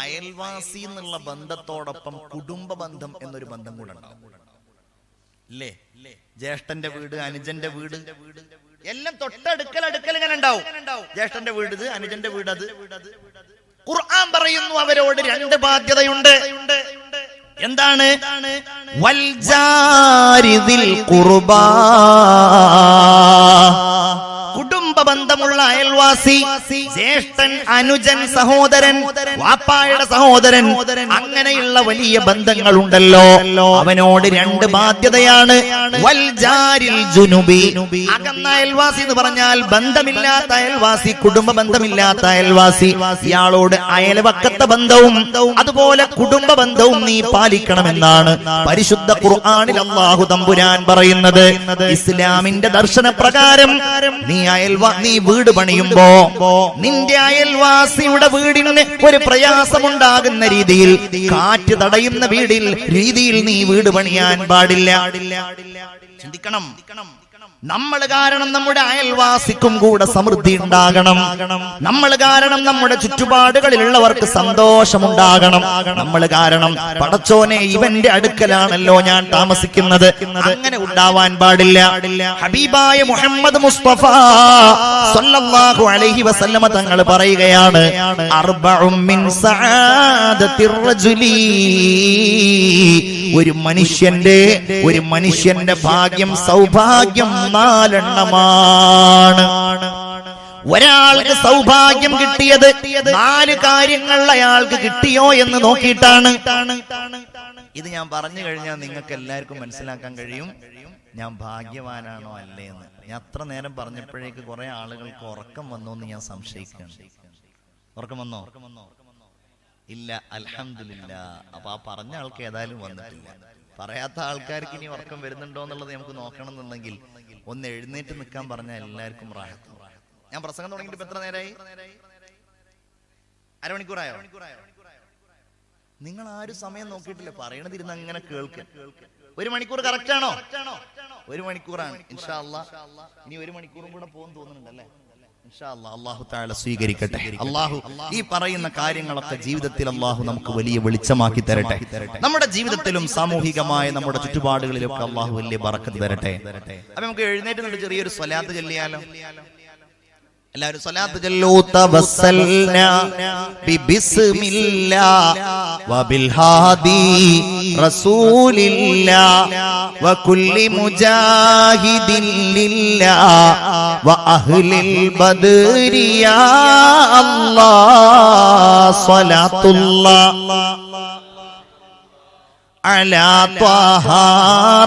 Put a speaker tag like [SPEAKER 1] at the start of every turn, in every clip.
[SPEAKER 1] അയൽവാസി എന്നുള്ള ബന്ധത്തോടൊപ്പം കുടുംബ ബന്ധം എന്നൊരു ബന്ധം കൂടെ ഉണ്ടാവും അല്ലേ? ജ്യേഷ്ഠന്റെ വീട്, അനുജന്റെ വീട് എല്ലാം തൊട്ടടുക്കൽ ഇങ്ങനെ ഉണ്ടാവും. ജ്യേഷ്ഠന്റെ വീട് ഇത്, അനുജന്റെ വീട് അത്. ഖുർആൻ പറയുന്നു അവരോട് രണ്ട് ബാധ്യതയുണ്ട്. എന്താണ്? വൽ ജാരിദിൽ ഖുർബാ, കുടുംബ ബന്ധമുള്ള അയൽവാസി, ജ്യേഷ്ഠൻ, അനുജൻ, സഹോദരൻ, വാപ്പായുടെ സഹോദരൻ, അങ്ങനെയുള്ള വലിയ ബന്ധങ്ങളുണ്ടല്ലോ, അവനോട് രണ്ട് ബാധ്യതയാണ്. വൽ ജാരിൽ ജുനുബി, അകന്ന അയൽവാസി എന്ന് പറഞ്ഞാൽ ബന്ധമില്ലാത്ത അയൽവാസി, കുടുംബ ബന്ധമില്ലാത്ത അയൽവാസി, ഇയാളോട് അയൽവക്കത്തെ ബന്ധവും അതുപോലെ കുടുംബ ബന്ധവും നീ പാലിക്കണമെന്നാണ് പരിശുദ്ധ ഖുർആനിൽ അല്ലാഹു തമ്പുരാൻ പറയുന്നത്. ഇസ്ലാമിന്റെ ദർശന പ്രകാരം നീ വീട് പണിയുമ്പോ നിന്റെ അയൽവാസിയുടെ വീടിന് ഒരു പ്രയാസമുണ്ടാകുന്ന രീതിയിൽ, കാറ്റ് തടയുന്ന രീതിയിൽ നീ വീട് പണിയാൻ പാടില്ല. ചിന്തിക്കണം. നമ്മൾ കാരണം നമ്മുടെ അയൽവാസിക്കും കൂടെ സമൃദ്ധി ഉണ്ടാകണം. നമ്മൾ കാരണം നമ്മുടെ ചുറ്റുപാടുകളിലുള്ളവർക്ക് സന്തോഷമുണ്ടാകണം. നമ്മൾ കാരണം പടച്ചോനെ ഇവന്റെ അടുക്കലാണല്ലോ ഞാൻ താമസിക്കുന്നത്, അങ്ങനെ ഉണ്ടാവാൻ പാടില്ല. ഹബീബായ മുഹമ്മദ് മുസ്തഫ സല്ലല്ലാഹു അലൈഹി വസല്ലമ തങ്ങൾ പറയുകയാണ്, അർബഉം മിൻ സആദത്തിർ റജുലി, ഒരു മനുഷ്യന്റെ ഭാഗ്യം, സൗഭാഗ്യം നാലെണ്ണമാണ്. ഒരാൾക്ക് സൗഭാഗ്യം കിട്ടിയത് 4 കാര്യങ്ങൾ അയാൾക്ക് കിട്ടിയോ എന്ന് നോക്കിയിട്ടാണ്. ഇത് ഞാൻ പറഞ്ഞു കഴിഞ്ഞാൽ നിങ്ങൾക്ക് എല്ലാവർക്കും മനസ്സിലാക്കാൻ കഴിയും ഞാൻ ഭാഗ്യവാനാണോ അല്ലേ എന്ന്. ഞാൻ അത്ര നേരം പറഞ്ഞപ്പോഴേക്ക് കുറെ ആളുകൾക്ക് ഉറക്കം വന്നോ എന്ന് ഞാൻ സംശയിക്കുകയാണ്. ഉറക്കം വന്നോ? ഇല്ല, അൽഹംദുലില്ലാ. അപ്പൊ ആ പറഞ്ഞ ആൾക്ക് ഏതായാലും വന്നിട്ടില്ല. പറയാത്ത ആൾക്കാർക്ക് ഇനി ഉറക്കം വരുന്നുണ്ടോ എന്നുള്ളത് നമുക്ക് നോക്കണം എന്നുണ്ടെങ്കിൽ ഒന്ന് എഴുന്നേറ്റ് നിൽക്കാൻ പറഞ്ഞാൽ എല്ലാവർക്കും റാഹത്ത്. ഞാൻ പ്രസംഗം തുടങ്ങിയിട്ട് ഇപ്പൊ എത്ര നേരമായി? അരമണിക്കൂറായോ? നിങ്ങൾ ആരും സമയം നോക്കിയിട്ടില്ല, പറയണതിരുന്ന് അങ്ങനെ കേൾക്കുക. 1 മണിക്കൂർ കറക്റ്റ് ആണോ? 1 മണിക്കൂറാണ്. ഇൻഷാ അല്ലാഹ് ഇനി 1 മണിക്കൂറും കൂടെ പോകും തോന്നുന്നുണ്ടല്ലേ? ഇൻഷാ അല്ലാഹ് അല്ലാഹു തആല സ്വീകരിക്കട്ടെ. അല്ലാഹു ഈ പറയുന്ന കാര്യങ്ങളൊക്കെ ജീവിതത്തിൽ അല്ലാഹു നമുക്ക് വലിയ വെളിച്ചമാക്കി തരട്ടെ. നമ്മുടെ ജീവിതത്തിലും സാമൂഹികമായ നമ്മുടെ ചുറ്റുപാടുകളിലൊക്കെ അല്ലാഹു വലിയ ബറക്കത്ത് തരട്ടെ. അപ്പൊ നമുക്ക് എഴുന്നേറ്റ് ചെറിയൊരു സ്വലാത്ത് ചൊല്ലിയാലോ? എല്ലാവരും സ്വലാത്ത് ചൊല്ലൂ. തവസ്സൽനാ ബിബിസ്മില്ലാ വബിൽ ഹാദി റസൂലില്ലാ വകുല്ലി മുജാഹിദിൻ ലില്ലാ വഅഹ്ലിൽ ബദ്രി യാ അല്ലാഹ് സ്വലാത്തുല്ലാഹ് അലാ ത്വാഹ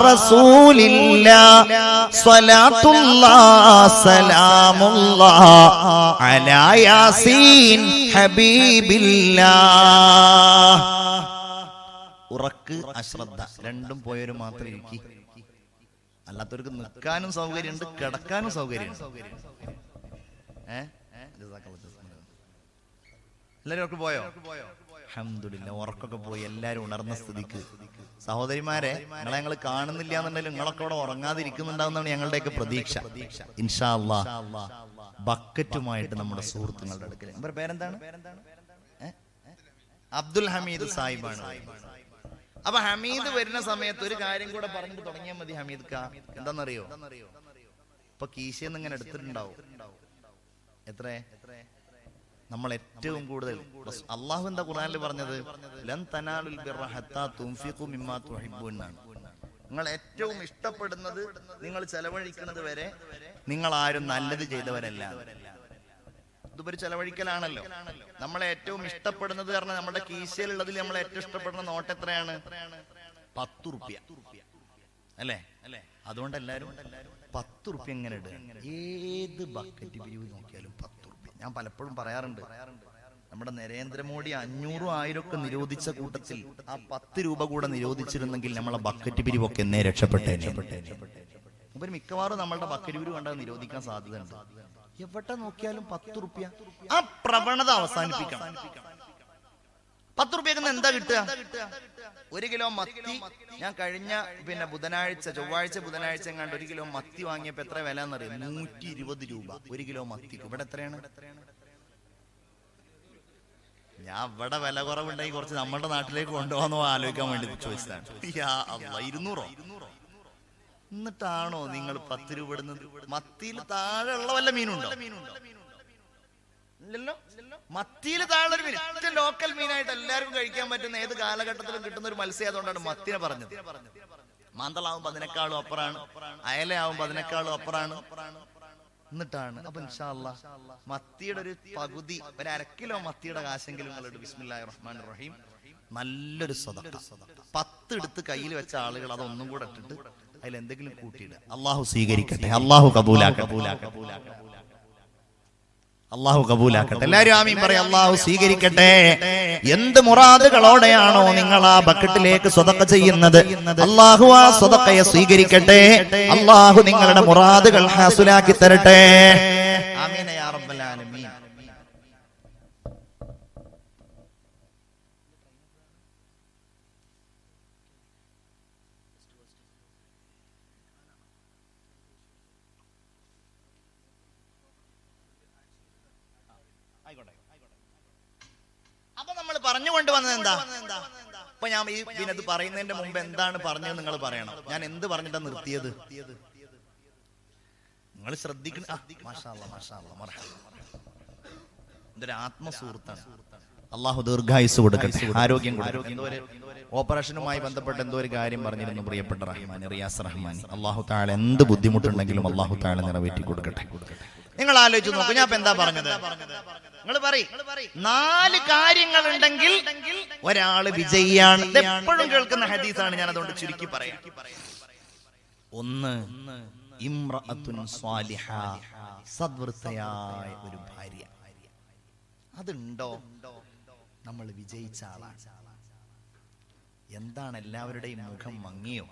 [SPEAKER 1] റസൂലില്ലാഹ് സ്വലാത്തുല്ലാഹ് സലാമുല്ലാഹ് അലാ യാസീൻ ഹബീബില്ലാഹ്. ഉറക്ക് അശ്രദ്ധ രണ്ടും പോയവര് മാത്രം ഇരിക്കി. അല്ലാത്തവർക്ക് നിൽക്കാനും സൗകര്യമുണ്ട്, കിടക്കാനും സൗകര്യമുണ്ട്. എല്ലാവരും പോയോ? അൽഹംദുലില്ലാ, ഉറക്കൊക്കെ പോയി എല്ലാരും ഉണർന്ന സ്ഥിതിക്ക് സഹോദരിമാരെ, ഞങ്ങൾ കാണുന്നില്ല എന്നുണ്ടെങ്കിലും നിങ്ങളൊക്കെ അവിടെ ഉറങ്ങാതിരിക്കുന്നുണ്ടാവുന്നതാണ് ഞങ്ങളുടെയൊക്കെ പ്രതീക്ഷ. ഇൻഷാ അല്ലാഹ് ബക്കറ്റുമായിട്ട് നമ്മുടെ സുഹൃത്തുക്കളുടെ അടുക്കൽ. അവരുടെ പേരെന്താണ്? അബ്ദുൽ ഹമീദ് സാഹിബാണ്. അപ്പൊ ഹമീദ് വരുന്ന സമയത്ത് ഒരു കാര്യം കൂടെ പറഞ്ഞിട്ട് തുടങ്ങിയാൽ മതി. ഹമീദ് കാ എന്താന്നറിയോ? ഇപ്പൊ കീശയെന്ന് ഇങ്ങനെ എടുത്തിട്ടുണ്ടാവും. എത്ര നമ്മൾ ഏറ്റവും കൂടുതൽ അള്ളാഹു എന്താ ഖുർആനിൽ പറഞ്ഞത്? ലൻ തനാലുൽ ബിർറ ഹത്താ തുൻഫിഖു മിമ്മാ തുഹിബ്ബൂൻ. നിങ്ങൾ ഏറ്റവും ഇഷ്ടപ്പെടുന്നത് നിങ്ങൾ ചെലവഴിക്കുന്നത് വരെ നിങ്ങൾ ആരും നല്ലത് ചെയ്തവരല്ല. ഇതൊരു ചെലവഴിക്കലാണല്ലോ. നമ്മളെ ഏറ്റവും ഇഷ്ടപ്പെടുന്നത് കാരണം നമ്മുടെ കീശയിലുള്ളതിൽ നമ്മൾ ഏറ്റവും ഇഷ്ടപ്പെടുന്ന നോട്ട് എത്രയാണ്? 10 റുപ്യ അല്ലേ? അതുകൊണ്ട് എല്ലാരും 10 റുപ്യ എങ്ങനെ ഇടുക? ഏത് ബക്കറ്റ് പിരിവ് നോക്കിയാലും 10 റുപ്യ. ഞാൻ പലപ്പോഴും പറയാറുണ്ട്, നമ്മുടെ നരേന്ദ്രമോദി 500 1000 ഒക്കെ നിരോധിച്ച കൂട്ടത്തിൽ ആ 10 രൂപ കൂടെ നിരോധിച്ചിരുന്നെങ്കിൽ നമ്മളെ ബക്കറ്റ് പിരിവൊക്കെ എന്നേ രക്ഷപ്പെട്ടേനെ. ഇവർ മിക്കവാറും നമ്മളുടെ ബക്കറ്റ് പിരിവ് കണ്ടാൽ നിരോധിക്കാൻ സാധ്യതയുണ്ട്. എവിടെ നോക്കിയാലും 10 റുപ്യ. ആ പ്രവണത അവസാനിപ്പിക്കണം. 10 റുപ്യക്ക് എന്താ കിട്ടുക? 1 കിലോ മത്തി ഞാൻ കഴിഞ്ഞ ചൊവ്വാഴ്ച ബുധനാഴ്ച എങ്ങാണ്ട് 1 കിലോ മത്തി വാങ്ങിയപ്പോ എത്ര വില എന്നറിയാം? 120 രൂപ 1 കിലോ മത്തിക്ക്. ഇവിടെ എത്രയാണ്? ഞാൻ ഇവിടെ വില കുറവുണ്ടെങ്കിൽ കുറച്ച് നമ്മുടെ നാട്ടിലേക്ക് കൊണ്ടുപോകാന്നോ ആലോചിക്കാൻ വേണ്ടി ചോദിച്ചതാണ്. 200 എന്നിട്ടാണോ നിങ്ങൾ 10 രൂപ ഇടുന്നത്? മത്തിയിൽ താഴെ ഉള്ള വല്ല മീനുണ്ടോ? ഇല്ലല്ലോ. മത്തിയിൽ താഴെ ഒരു മീൻ, ഏറ്റവും ലോക്കൽ മീനായിട്ട് എല്ലാവർക്കും കഴിക്കാൻ പറ്റുന്ന ഏത് കാലഘട്ടത്തിലും കിട്ടുന്ന ഒരു മത്സ്യം. അതുകൊണ്ടാണ് മത്തിനെ പറഞ്ഞത്. മാന്തളാവുമ്പോ അതിനേക്കാളും അപ്പുറാണ്, അയലയാവുമ്പോ അതിനേക്കാളും അപ്പുറാണ്. എന്നിട്ടാണ് അപ്പൊ ഇൻഷാ അല്ലാഹ് മത്തിയുടെ ഒരു പകുതി, ഒരു 1/2 കിലോ മത്തിയുടെ കാശെങ്കിലും നിങ്ങളുടെ ബിസ്മില്ലാഹിർ റഹ്മാനിർ റഹീം നല്ലൊരു സദഖ 10 എടുത്ത് കയ്യിൽ വെച്ച ആളുകൾ അതൊന്നും കൂടെ ഇട്ടിട്ട് അതിൽ എന്തെങ്കിലും കൂട്ടിയിടുക. അള്ളാഹു സ്വീകരിക്കട്ടെ, അള്ളാഹു കബൂലാക്കട്ടെ, അള്ളാഹു കബൂലാക്കട്ടെ. എല്ലാവരും ആമീൻ പറയാം. അള്ളാഹു സ്വീകരിക്കട്ടെ. എന്ത് മുറാദുകളോടെയാണോ നിങ്ങൾ ആ ബക്കറ്റിലേക്ക് സ്വതക്ക ചെയ്യുന്നത്, അള്ളാഹു ആ സ്വതക്കയെ സ്വീകരിക്കട്ടെ. അള്ളാഹു നിങ്ങളുടെ മുറാദുകൾ ഹാസുലാക്കി തരട്ടെ. ആമീൻ യാ റബ്ബൽ ആലമീൻ. അപ്പൊ നമ്മൾ പറഞ്ഞുകൊണ്ട് വന്നത് എന്താ? അപ്പൊ ഞാൻ ഈ ഇത് പറയുന്നതിന്റെ മുമ്പ് എന്താണ് പറഞ്ഞത് നിങ്ങൾ പറയണം. ഞാൻ എന്ത് പറഞ്ഞിട്ടാ നിർത്തിയത്? നിങ്ങൾ ശ്രദ്ധിക്കണം. മാഷാ അല്ലാഹ്, മാഷാ അല്ലാഹ്, മർഹബ. ഇതൊരു ആത്മസുഹൃത്താണ്. അള്ളാഹു ദീർഘായുസ് കൊടുക്കട്ടെ, ആരോഗ്യം കൊടുക്കട്ടെ. എന്തോ ഒരു ഓപ്പറേഷനുമായി ബന്ധപ്പെട്ട് എന്തോ ഒരു കാര്യം പറഞ്ഞിരുന്നു പ്രിയപ്പെട്ട റഹ്മാൻ, റിയാസ് റഹ്മാൻ. അള്ളാഹു തആല എന്ത് ബുദ്ധിമുട്ടുണ്ടെങ്കിലും അള്ളാഹു തആല നിറവേറ്റി കൊടുക്കട്ടെ. നിങ്ങൾ ആലോചിച്ച് നോക്കൂ, ഞാൻ എന്താ പറഞ്ഞത്? നിങ്ങൾ പറയും 4 കാര്യങ്ങൾ ഉണ്ടെങ്കിൽ ഒരാള് വിജയിയാണ്. എപ്പോഴും കേൾക്കുന്ന ഹദീസാണ്, ഞാൻ അതുകൊണ്ട് ചുരുക്കി പറയാം. 1, ഇംറഅത്തുൻ സ്വാലിഹ, സദ്വൃത്തയായ ഒരു ഭാര്യ. അതുണ്ടോ നമ്മൾ വിജയിച്ച ആളാണ്. എന്താണ് എല്ലാവരുടെയും മുഖം മങ്ങിയോ?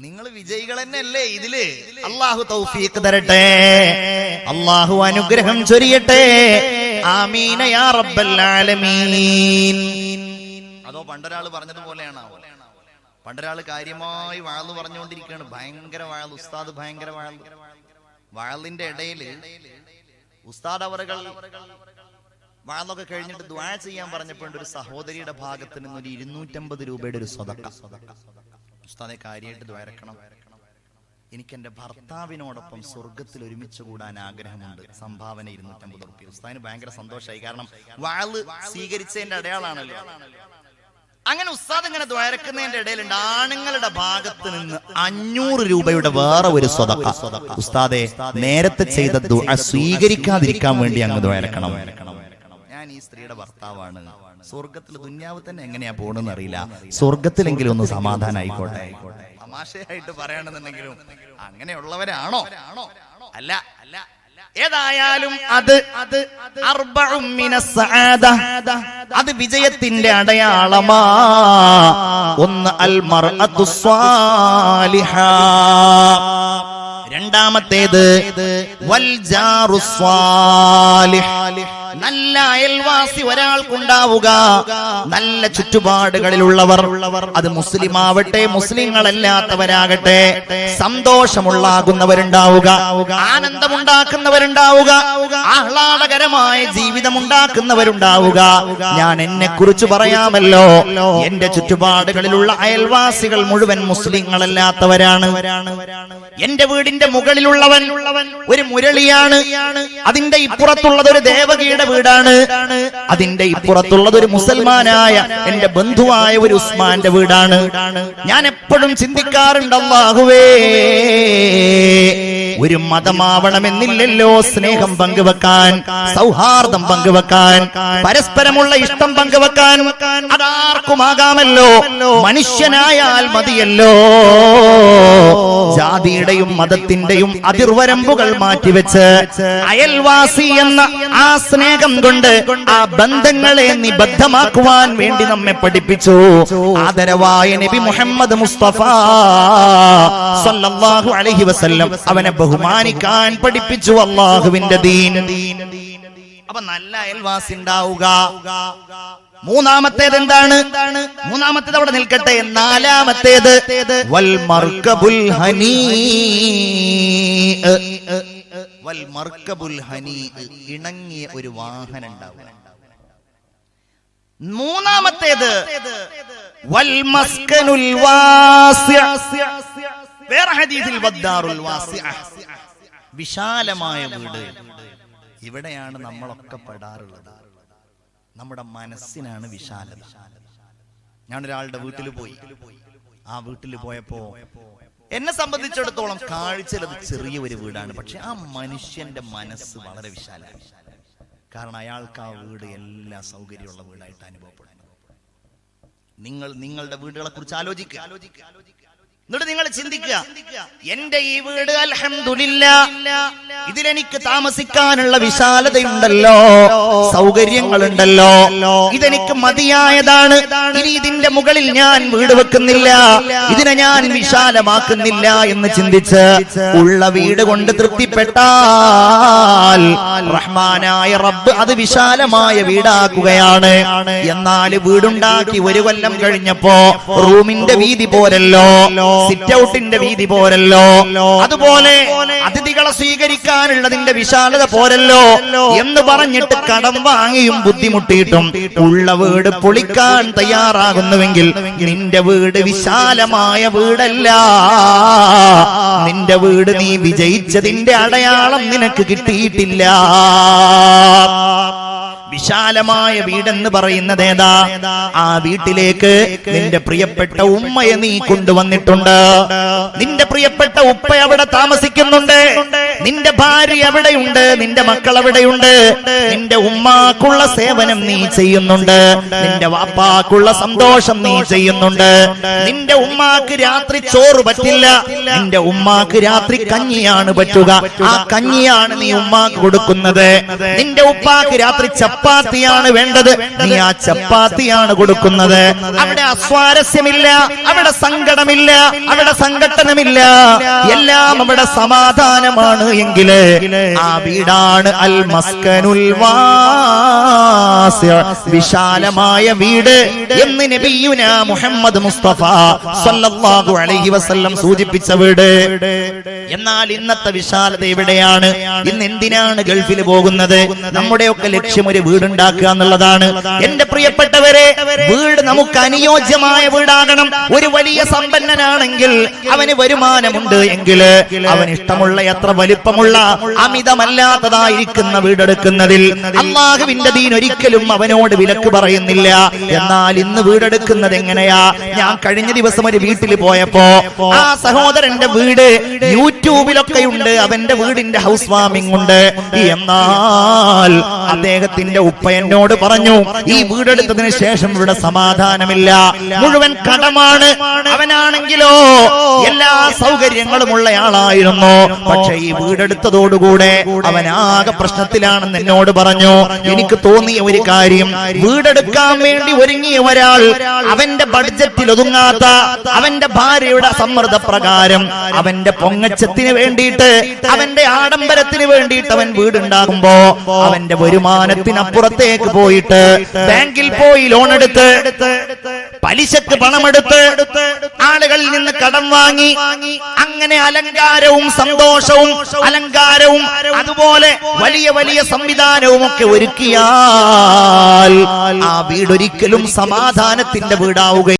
[SPEAKER 1] നിങ്ങൾ വിജയികൾ തന്നെയല്ലേ ഇതില്? അള്ളാഹു തൗഫീഖ് തരട്ടെ, അള്ളാഹു അനുഗ്രഹം ചൊരിയട്ടെ. ആമീന യാ റബ്ബൽ ആലമീൻ. അതോ പണ്ടൊരാൾ പറഞ്ഞതുപോലെയാണോ? പണ്ടൊരാൾ കാര്യമായി വാള് പറഞ്ഞുകൊണ്ടിരിക്കുകയാണ്, ഭയങ്കര വാള്, ഉസ്താദ് ഭയങ്കര വാള്. വാളിന്റെ ഇടയില് ഉസ്താദ് അവറുകൾ വാളൊക്കെ കഴിഞ്ഞിട്ട് ദുആ ചെയ്യാൻ പറഞ്ഞപ്പോൾ ഒരു സഹോദരിയുടെ ഭാഗത്ത് നിന്ന് ഒരു 250 രൂപയുടെ ഒരു സദഖ. ഉസ്താദെ കാര്യമായിട്ട് ദ്വാരക്കണം, എനിക്ക് എന്റെ ഭർത്താവിനോടൊപ്പം സ്വർഗത്തിൽ ഒരുമിച്ച് കൂടാൻ ആഗ്രഹമുണ്ട്, സംഭാവന 250 രൂപ. ഉസ്താദിന് ഭയങ്കര സന്തോഷമായി, കാരണം വാള് സ്വീകരിച്ചതിന്റെ അടയാളാണല്ലോ. അങ്ങനെ ഉസ്താദ് ഇങ്ങനെ ദ്വാരക്കുന്നതിന്റെ ഇടയിലുണ്ട് ആണുങ്ങളുടെ ഭാഗത്ത് നിന്ന് 500 രൂപയുടെ വേറെ ഒരു സദഖ. ഉസ്താദെ നേരത്തെ ചെയ്ത ദുആ സ്വീകരിക്കാതിരിക്കാൻ വേണ്ടി അങ്ങ് ദ്വാരക്കണം. ഞാൻ ഈ സ്ത്രീയുടെ ഭർത്താവാണ്, സ്വർഗത്തിൽ ദുന്യാവ് തന്നെ എങ്ങനെയാ പോണെന്ന് അറിയില്ല, സ്വർഗത്തിലെങ്കിലും ഒന്ന് സമാധാനം ആയിക്കോട്ടെ. തമാശയായിട്ട് പറയണമെന്നുണ്ടെങ്കിലും അങ്ങനെയുള്ളവരാണോ? അല്ല. ഏതായാലും അത് വിജയത്തിന്റെ അടയാളമാ. 1 അൽ മർഅത്തു സ്വാലിഹ, രണ്ടാമത്തേത് വൽ ജാറു സ്വാലിഹ്, നല്ല അയൽവാസി ഒരാൾക്കുണ്ടാവുക. നല്ല ചുറ്റുപാടുകളിലുള്ളവർ, അത് മുസ്ലിം ആവട്ടെ മുസ്ലിങ്ങളല്ലാത്തവരാകട്ടെ, സന്തോഷമുള്ളാകുന്നവരുണ്ടാവുക, ആനന്ദമുണ്ടാക്കുന്നവരുണ്ടാവുക, ആഹ്ലാദകരമായ ജീവിതമുണ്ടാക്കുന്നവരുണ്ടാവുക. ഞാൻ എന്നെ കുറിച്ച് പറയാമല്ലോ, എന്റെ ചുറ്റുപാടുകളിലുള്ള അയൽവാസികൾ മുഴുവൻ മുസ്ലിങ്ങളല്ലാത്തവരാണ്. എന്റെ വീടിന്റെ മുകളിലുള്ളവൻ ഒരു മുരളിയാണ്, അതിന്റെ ഇപ്പുറത്തുള്ളത് ഒരു ദേവകിയുടെ വീടാണ്, അതിന്റെ ഇപ്പുറത്തുള്ളത് ഒരു മുസൽമാനായ എന്റെ ബന്ധുവായ ഒരു ഉസ്മാന്റെ വീടാണ്. ഞാൻ എപ്പോഴും ചിന്തിക്കാറുണ്ട്, അല്ലാഹുവേ, ഒരു മതമാവണമെന്നില്ലല്ലോ സ്നേഹം പങ്കുവെക്കാൻ, സൗഹാർദ്ദം പങ്കുവെക്കാൻ, പരസ്പരമുള്ള ഇഷ്ടം പങ്കുവെക്കാൻ. അതാർക്കുമാകാമല്ലോ, മനുഷ്യനായാൽ മതിയല്ലോ. ജാതിയുടെയും മതത്തിന്റെയും അതിർവരമ്പുകൾ മാറ്റിവെച്ച് അയൽവാസി എന്ന ആ സ്നേഹം കൊണ്ട് ആ ബന്ധങ്ങളെ നിബദ്ധമാക്കുവാൻ വേണ്ടി നമ്മെ പഠിപ്പിച്ചു ആദരവായ നബി മുഹമ്മദ് മുസ്തഫ സല്ലല്ലാഹു അലൈഹി വസല്ലം. അവനെ ബഹുമാനിക്കാൻ പഠിപ്പിച്ചു അല്ലാഹുവിന്റെ ദീൻ. അപ്പൊ നല്ല അയൽവാസി ഉണ്ടാവുക. മൂന്നാമത്തേത് എന്താണ്? മൂന്നാമത്തേത് അവിടെ നിൽക്കട്ടെ. നാലാമത്തേത് വൽ മർകബുൽ ഹനീ, വൽ മർകബുൽ ഹനീ, ഇണങ്ങിയ ഒരു വാഹനം ഉണ്ടാവുക. മൂന്നാമത്തേത് വൽ മസ്കനുൽ വാസിഅ, വേറെ ഹദീസിൽ വദ്ദാറുൽ വാസിഅ, വിശാലമായ വീട്. ഇവിടെയാണ് നമ്മളൊക്കെ പെടാറുള്ളത്. നമ്മുടെ മനസ്സിനാണ് വിശാലത. ഞാനൊരാളുടെ വീട്ടിൽ പോയി. ആ വീട്ടിൽ പോയപ്പോ എന്നെ സംബന്ധിച്ചിടത്തോളം കാഴ്ചയിലത് ചെറിയ ഒരു വീടാണ്. പക്ഷെ ആ മനുഷ്യന്റെ മനസ്സ് വളരെ വിശാലമാണ്. കാരണം അയാൾക്ക് ആ വീട് എല്ലാ സൗകര്യമുള്ള വീടായിട്ട് അനുഭവപ്പെടുന്നു. നിങ്ങളുടെ വീടുകളെ കുറിച്ച് ആലോചിക്കുക. എന്നിട്ട് നിങ്ങൾ ചിന്തിക്കുക, എന്റെ ഈ വീട് അൽഹംദുലില്ലാഹ് ഇതിലെനിക്ക് താമസിക്കാനുള്ള വിശാലതയുണ്ടല്ലോ, സൗകര്യങ്ങളുണ്ടല്ലോ, ഇതെനിക്ക് മതിയായതാണ്. ഇനി ഇതിന്റെ മുകളിൽ ഞാൻ വീട് വെക്കുന്നില്ല, ഇതിനെ ഞാൻ വിശാലമാക്കുന്നില്ല എന്ന് ചിന്തിച്ച് ഉള്ള വീട് കൊണ്ട് തൃപ്തിപ്പെട്ടാൽ റഹ്മാനായ റബ്ബ് അത് വിശാലമായ വീടാക്കുകയാണ്. എന്നാൽ വീടുണ്ടാക്കി ഒരു കൊല്ലം കഴിഞ്ഞപ്പോ റൂമിന്റെ വീതി പോരല്ലോ, സിറ്റ് ഔട്ടിന്റെ വീതി പോരല്ലോ, അതുപോലെ അതിഥികളെ സ്വീകരിക്കാനുള്ളതിന്റെ വിശാലത പോരല്ലോ എന്ന് പറഞ്ഞിട്ട് കടം വാങ്ങിയും ബുദ്ധിമുട്ടിയിട്ടും ഉള്ള വീട് പൊളിക്കാൻ തയ്യാറാകുന്നുവെങ്കിൽ നിന്റെ വീട് വിശാലമായ വീടല്ല. നിന്റെ വീട് നീ വിജയിച്ചതിന്റെ അടയാളം നിനക്ക് കിട്ടിയിട്ടില്ല. വിശാലമായ വീടെന്ന് പറയുന്നത് ഏതാ? ആ വീട്ടിലേക്ക് നിന്റെ പ്രിയപ്പെട്ട ഉമ്മയെ നീ കൊണ്ടുവന്നിട്ടുണ്ട്. നിന്റെ പ്രിയപ്പെട്ട ഉപ്പ അവിടെ താമസിക്കുന്നുണ്ട്. നിന്റെ ഭാര്യ എവിടെയുണ്ട്? നിന്റെ മക്കൾ എവിടെയുണ്ട്? നിന്റെ ഉമ്മാക്കുള്ള സേവനം നീ ചെയ്യുന്നുണ്ട്. നിന്റെ വാപ്പാക്കുള്ള സന്തോഷം നീ ചെയ്യുന്നുണ്ട്. നിന്റെ ഉമ്മാക്ക് രാത്രി ചോറ് പറ്റില്ല, നിന്റെ ഉമ്മാക്ക് രാത്രി കഞ്ഞിയാണ് പറ്റുക. ആ കഞ്ഞിയാണ് നീ ഉമ്മാക്ക് കൊടുക്കുന്നത്. നിന്റെ ഉപ്പാക്ക് രാത്രി ചപ്പാത്തിയാണ് വേണ്ടത്, നീ ആ ചപ്പാത്തിയാണ് കൊടുക്കുന്നത്. അവിടെ അസ്വാരസ്യമില്ല, അവിടെ സങ്കടമില്ല, അവിടെ സംഘട്ടനമില്ല, എല്ലാം അവിടെ സമാധാനമാണ് എങ്കില് ആ വീടാണ് അൽ മസ്കനുൽ വാസിഅ, വിശാലമായ വീട് എന്ന് നബിയുനാ മുഹമ്മദ് മുസ്തഫ സല്ലല്ലാഹു അലൈഹി വസല്ലം സൂചിപ്പിച്ച വീട്. എന്നാൽ ഇന്നത്തെ വിശാലത എവിടെയാണ്? ഇന്ന് എന്തിനാണ് ഗൾഫിൽ പോകുന്നത്? നമ്മുടെയൊക്കെ ലക്ഷ്യം ഒരു വീടുണ്ടാക്കുക എന്നുള്ളതാണ്. എന്റെ പ്രിയപ്പെട്ടവരെ, വീട് നമുക്ക് അനുയോജ്യമായ വീടാകണം. ഒരു വലിയ സമ്പന്നനാണെങ്കിൽ അവന് വരുമാനമുണ്ട് എങ്കിൽ അവൻ ഇഷ്ടമുള്ള എത്ര വലിപ്പമുള്ള അമിതമല്ലാത്തതായിരിക്കുന്ന വീടെടുക്കുന്നതിൽ അല്ലാഹുവിന്റെ ദീൻ ഒരിക്കലും അവനോട് വിലക്ക് പറയുന്നില്ല. എന്നാൽ ഇന്ന് വീടെടുക്കുന്നത് എങ്ങനെയാ? ഞാൻ കഴിഞ്ഞ ദിവസം ഒരു വീട്ടിൽ പോയപ്പോ ആ സഹോദരന്റെ വീട് യൂട്യൂബിലൊക്കെ ഉണ്ട്, അവന്റെ വീടിന്റെ ഹൗസ് വാമിംഗ് ഉണ്ട്. എന്നാൽ അദ്ദേഹത്തിന്റെ ഉപ്പ എന്നോട് പറഞ്ഞു, ഈ വീടെടുത്തതിന് ശേഷം ഇവിടെ സമാധാനമില്ല, മുഴുവൻ കടമാണ്. അവനാണെങ്കിലോ എല്ലാ സൗകര്യങ്ങളും ഉള്ളയാളായിരുന്നു. പക്ഷെ ഈ വീടെടുത്തതോടുകൂടെ അവനാകെ പ്രശ്നത്തിലാണെന്ന് എന്നോട് പറഞ്ഞു. എനിക്ക് തോന്നിയ ഒരു കാര്യം, വീടെടുക്കാൻ വേണ്ടി ഒരുങ്ങിയ ഒരാൾ അവന്റെ ബഡ്ജറ്റിൽ ഒതുങ്ങാത്ത അവന്റെ ഭാര്യയുടെ സമ്മർദ്ദപ്രകാരം അവന്റെ പൊങ്ങച്ചത്തിന് വേണ്ടിയിട്ട് അവന്റെ ആഡംബരത്തിന് വേണ്ടിയിട്ട് അവൻ വീടുണ്ടാകുമ്പോ അവന്റെ വരുമാനത്തിനപ്പുറത്തേക്ക് പോയിട്ട് ബാങ്കിൽ പോയി ലോൺ എടുത്ത് പലിശക്ക് പണമെടുത്ത് ആളുകളിൽ നിന്ന് കടം വാങ്ങി അങ്ങനെ അലങ്കാരവും സന്തോഷവും അലങ്കാരവും അതുപോലെ വലിയ വലിയ സംവിധാനവും ഒക്കെ ഒരുക്കിയാൽ ആ വീടൊരിക്കലും സമാധാനത്തിന്റെ വീടാവുക